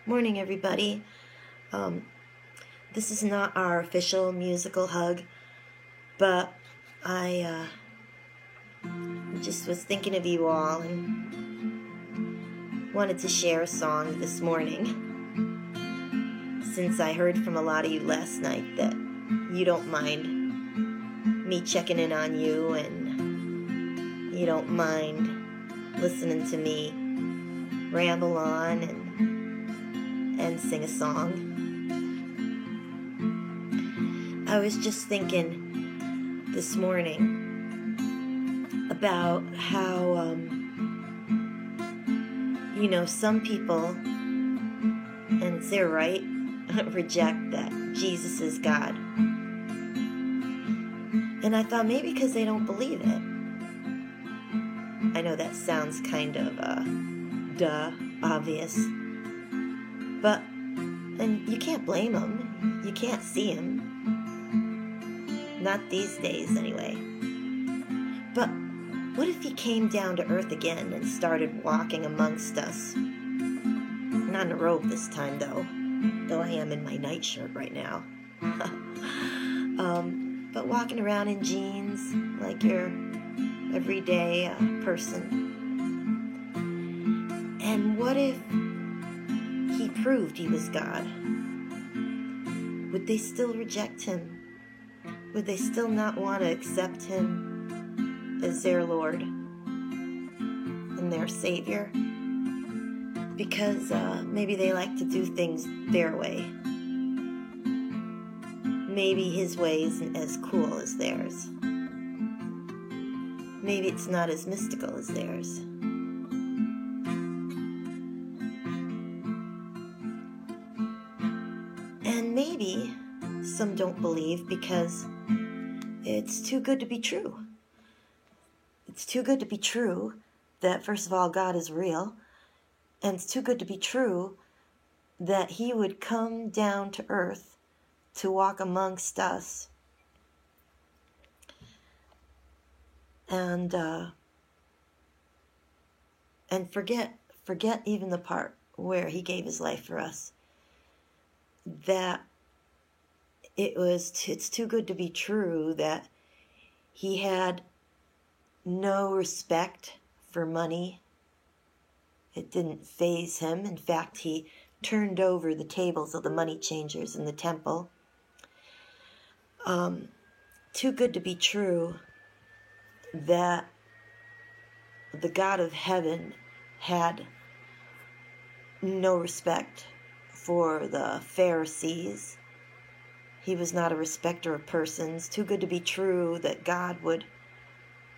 Morning, everybody. Um, this is not our official musical hug, but I just was thinking of you all and wanted to share a song this morning, since I heard from a lot of you last night that you don't mind me checking in on you and you don't mind listening to me ramble on and sing a song. I was just thinking this morning about how, some people, and it's their right, reject that Jesus is God. And I thought maybe because they don't believe it. I know that sounds kind of, obvious. But, and you can't blame them. You can't see him. Not these days, anyway. But what if he came down to earth again and started walking amongst us? Not in a robe this time, though I am in my nightshirt right now. But walking around in jeans like your everyday person. And what if he proved he was God? Would they still reject him? Would they still not want to accept him as their Lord and their Savior? Because maybe they like to do things their way. Maybe his way isn't as cool as theirs. Maybe it's not as mystical as theirs. And maybe some don't believe because it's too good to be true. It's too good to be true that, first of all, God is real. And it's too good to be true that he would come down to earth to walk amongst us. And forget even the part where he gave his life for us. That it's too good to be true that he had no respect for money. It didn't faze him. In fact, he turned over the tables of the money changers in the temple. Too good to be true that the God of heaven had no respect for the Pharisees. He was not a respecter of persons. Too good to be true that God would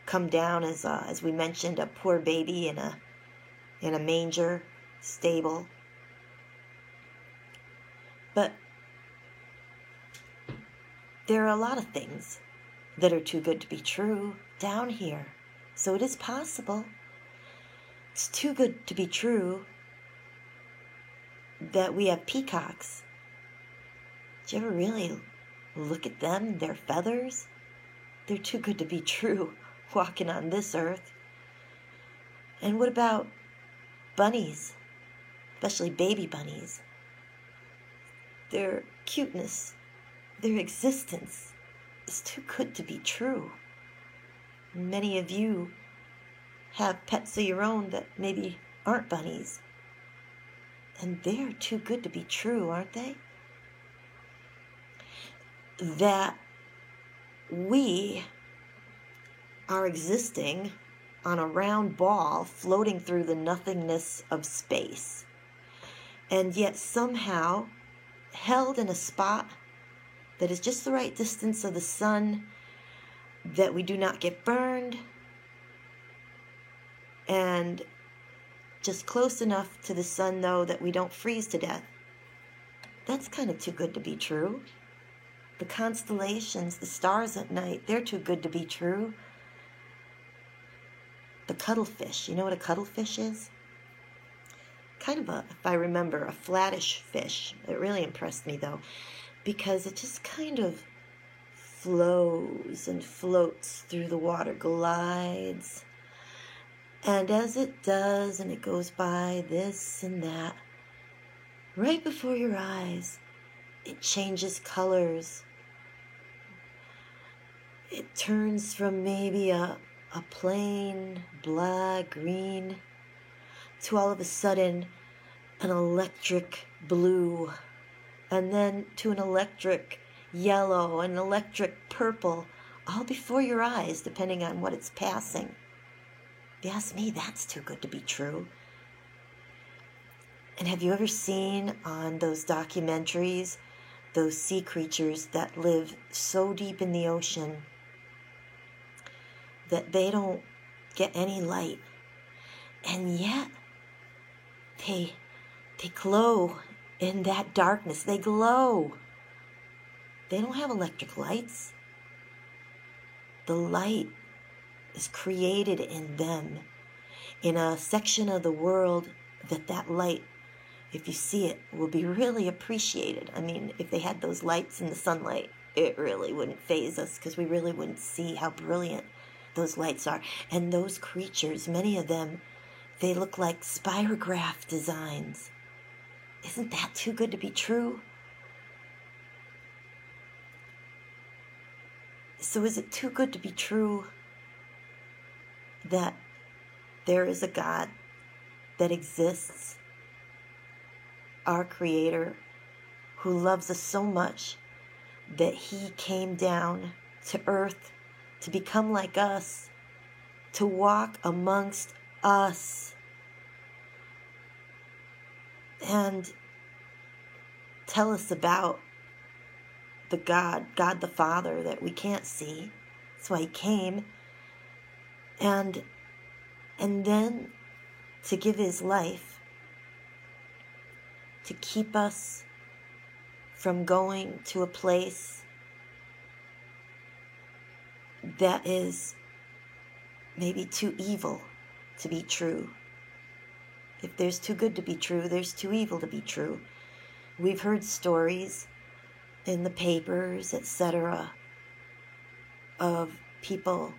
come down as we mentioned, a poor baby in a manger stable. But there are a lot of things that are too good to be true down here. So it is possible. It's too good to be true that we have peacocks. Do you ever really look at them and their feathers? They're too good to be true walking on this earth. And what about bunnies, especially baby bunnies? Their cuteness, their existence is too good to be true. Many of you have pets of your own that maybe aren't bunnies. And they're too good to be true, aren't they? That we are existing on a round ball floating through the nothingness of space, and yet somehow held in a spot that is just the right distance of the sun, that we do not get burned, and just close enough to the sun, though, that we don't freeze to death. That's kind of too good to be true. The constellations, the stars at night, they're too good to be true. The cuttlefish, you know what a cuttlefish is? Kind of if I remember, a flattish fish. It really impressed me, though, because it just kind of flows and floats through the water, glides. And as it does, and it goes by this and that, right before your eyes. It changes colors. It turns from maybe a plain black, green, to all of a sudden an electric blue, and then to an electric yellow, an electric purple, all before your eyes, depending on what it's passing. If you ask me, that's too good to be true. And have you ever seen on those documentaries those sea creatures that live so deep in the ocean that they don't get any light, and yet they glow in that darkness? They glow. They don't have electric lights. The light is created in them, in a section of the world that light, if you see it, will be really appreciated. I mean, if they had those lights in the sunlight, it really wouldn't faze us, because we really wouldn't see how brilliant those lights are. And those creatures, many of them, they look like spirograph designs. Isn't that too good to be true? So is it too good to be true that there is a God that exists, our Creator, who loves us so much that He came down to earth to become like us, to walk amongst us, and tell us about the God the Father that we can't see? That's why He came. And then to give His life to keep us from going to a place that is maybe too evil to be true. If there's too good to be true, there's too evil to be true. We've heard stories in the papers, etc., of people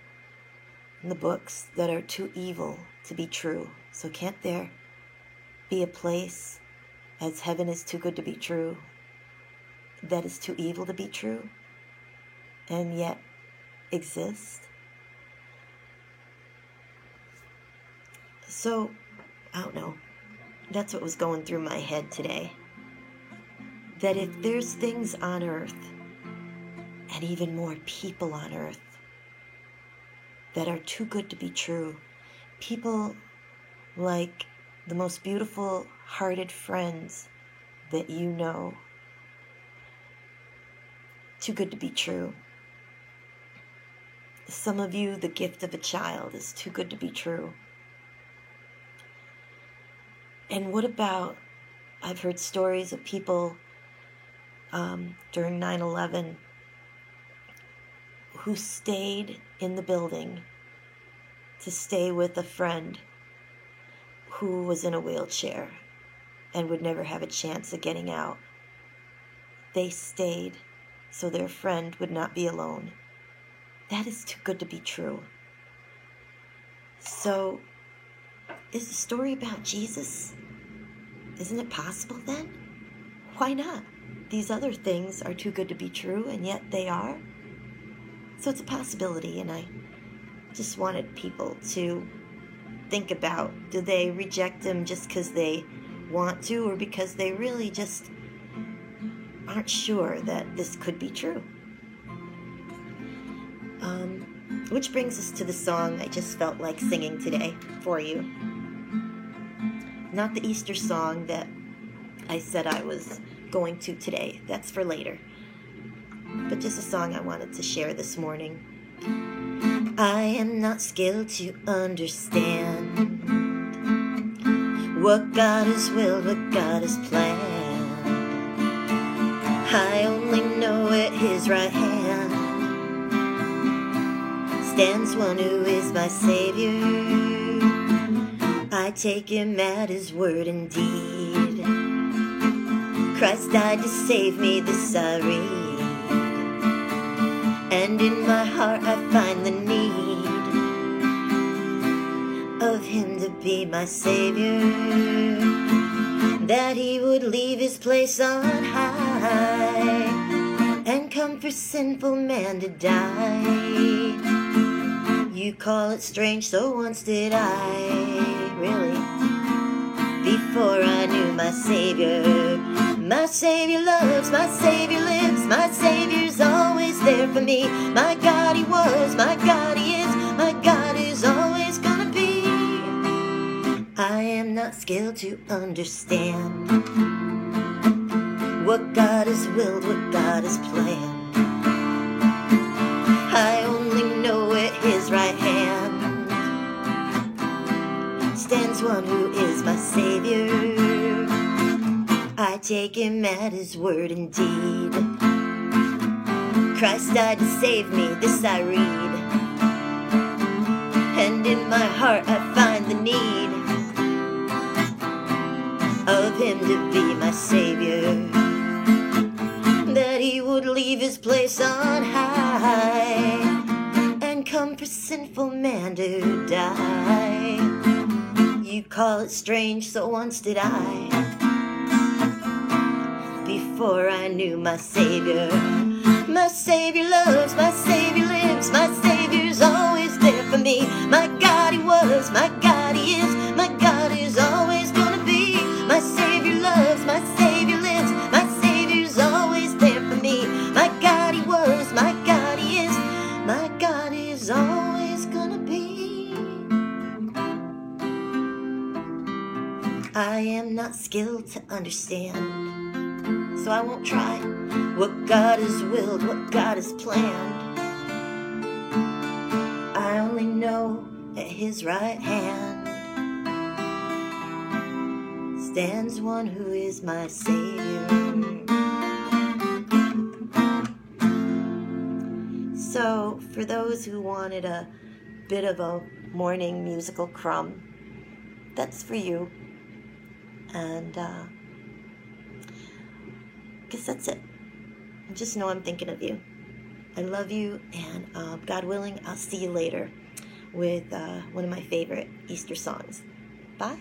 in the books that are too evil to be true. So can't there be a place, as heaven is too good to be true, that is too evil to be true, and yet exist? So, I don't know. That's what was going through my head today. That if there's things on earth, and even more people on earth, that are too good to be true, people like the most beautiful hearted friends that you know, too good to be true. Some of you, the gift of a child is too good to be true. And what about, I've heard stories of people during 9/11 who stayed in the building to stay with a friend who was in a wheelchair and would never have a chance of getting out. They stayed so their friend would not be alone. That is too good to be true. So, is the story about Jesus? Isn't it possible then? Why not? These other things are too good to be true, and yet they are. So it's a possibility, and I just wanted people to think about, do they reject Him just because they want to, or because they really just aren't sure that this could be true? Which brings us to the song I just felt like singing today for you. Not the Easter song that I said I was going to today. That's for later. But just a song I wanted to share this morning. I am not skilled to understand what God has willed, what God has planned. I only know at His right hand stands one who is my Savior. I take Him at His word indeed. Christ died to save me, this I read. And in my heart I find the need of Him to be my Savior. that he would leave his place on high and come for sinful man to die. You call it strange, so once did I, really. Before I knew my Savior. My Savior loves, my Savior lives, my Savior's always there for me. My God he was, my God he is, my God is always gonna be. I am not skilled to understand what God has willed, what God has planned. I only know at his right hand stands one who is my Savior. I take him at his word indeed. Christ died to save me, this I read. And in my heart I find the need of him to be my Savior. That he would leave his place on high and come for sinful man to die. You call it strange, so once did I. Before I knew my Savior. My Savior loves, my Savior lives, my Savior's always there for me. My God he was, my God he is, my God is always gonna be. My Savior loves, my Savior lives, my Savior's always there for me. My God he was, my God he is, my God is always gonna be. I am not skilled to understand, so I won't try what God has willed, what God has planned. I only know at his right hand stands one who is my Savior. So for those who wanted a bit of a morning musical crumb, that's for you. And I guess that's it. Just know I'm thinking of you. I love you, and God willing, I'll see you later with one of my favorite Easter songs. Bye.